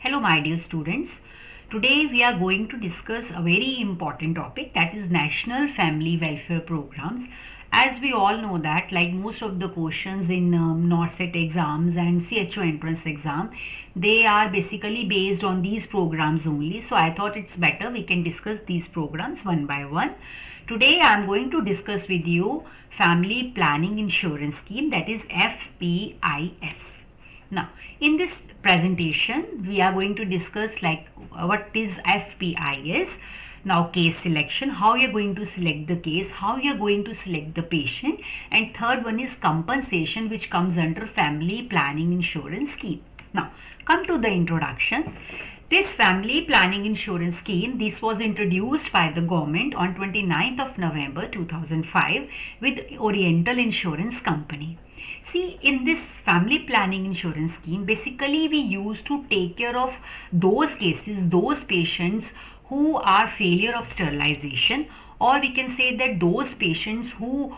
Hello my dear students. Today we are going to discuss a very important topic, that is National Family Welfare Programs. As we all know that like most of the questions in NORCET exams and CHO entrance exam, they are basically based on these programs only. So I thought it's better we can discuss these programs one by one. Today I am going to discuss with you Family Planning Insurance Scheme, that is FPIS. Now, in this presentation, we are going to discuss like what is FPIS. Now, case selection, how you are going to select the case, how you are going to select the patient, and third one is compensation, which comes under Family Planning Insurance Scheme. Now, come to the introduction. This Family Planning Insurance Scheme, this was introduced by the government on 29th of November 2005 with Oriental Insurance Company. See, in this family planning insurance scheme, basically we used to take care of those cases, those patients who are failure of sterilization, or we can say that those patients who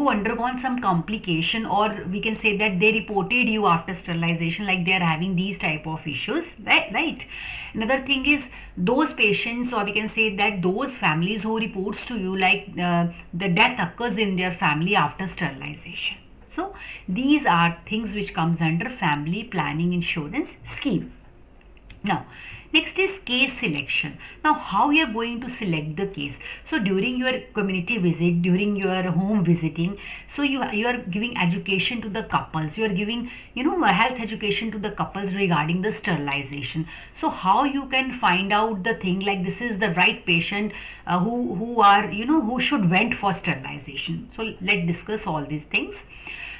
undergone some complication, or we can say that they reported you after sterilization like they are having these type of issues, right? Another thing is those patients, or we can say that those families who reports to you like the death occurs in their family after sterilization. So these are things which comes under Family Planning Insurance Scheme. Now, next is case selection. Now, how you are going to select the case? So, during your community visit, during your home visiting, so you are giving education to the couples. You are giving, health education to the couples regarding the sterilization. So, how you can find out the thing like this is the right patient who should went for sterilization. So, let's discuss all these things.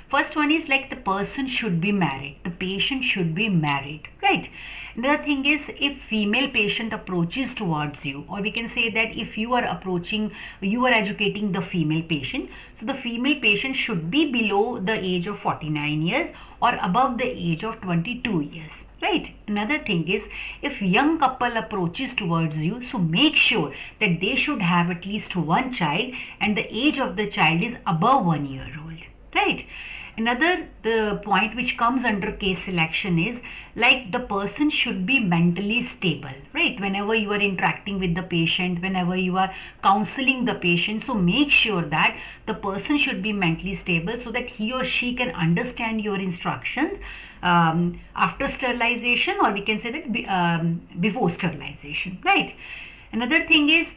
First one is like the person should be married. The patient should be married, right? Another thing is if female patient approaches towards you, or we can say that if you are educating the female patient, so the female patient should be below the age of 49 years or above the age of 22 years. Right. Another thing is if young couple approaches towards you, so make sure that they should have at least one child and the age of the child is above 1 year old. Right. The point which comes under case selection is like the person should be mentally stable, right? Whenever you are interacting with the patient, whenever you are counseling the patient, so make sure that the person should be mentally stable so that he or she can understand your instructions after sterilization, or we can say that before sterilization, right? Another thing is,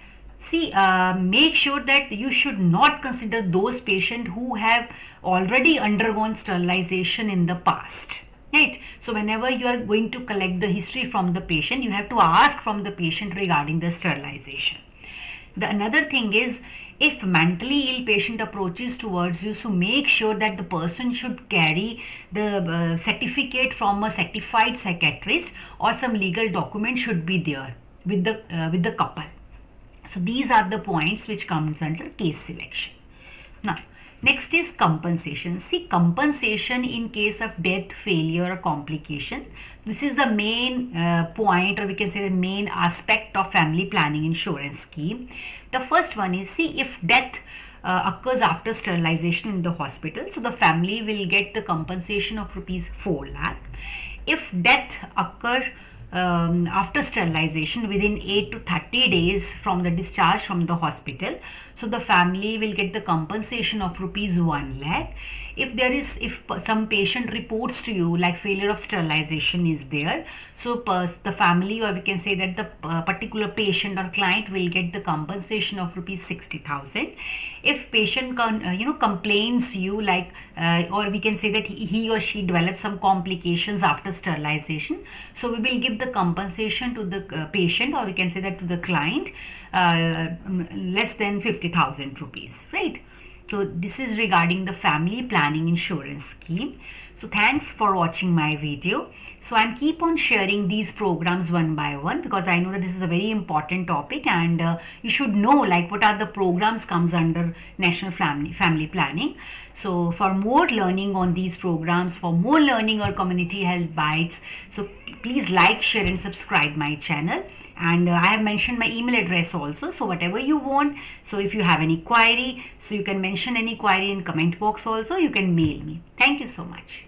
make sure that you should not consider those patients who have already undergone sterilization in the past, right? So whenever you are going to collect the history from the patient, you have to ask from the patient regarding the sterilization. Another thing is if mentally ill patient approaches towards you, so make sure that the person should carry the certificate from a certified psychiatrist, or some legal document should be there with the couple. So these are the points which comes under case selection. Now, next is compensation. See, compensation in case of death, failure or complication. This is the main point, or we can say the main aspect of family planning insurance scheme. The first one is, if death occurs after sterilization in the hospital, so the family will get the compensation of rupees 4 lakh. If death occurs after sterilization within 8 to 30 days from the discharge from the hospital, so the family will get the compensation of rupees 1 lakh. If some patient reports to you like failure of sterilization is there, so the family, or we can say that the particular patient or client will get the compensation of rupees 60,000. If patient complains you like or we can say that he or she develops some complications after sterilization, so we will give the compensation to the patient, or we can say that to the client, less than 50,000 rupees, right? So this is regarding the family planning insurance scheme. So thanks for watching my video. So I'm keep on sharing these programs one by one because I know that this is a very important topic, and you should know like what are the programs comes under National Family Planning. So for more learning on these programs, for more learning or community health bites, so please like, share and subscribe my channel. And I have mentioned my email address also, so whatever you want, so if you have any query, so you can mention any query in comment box also, you can mail me. Thank you so much.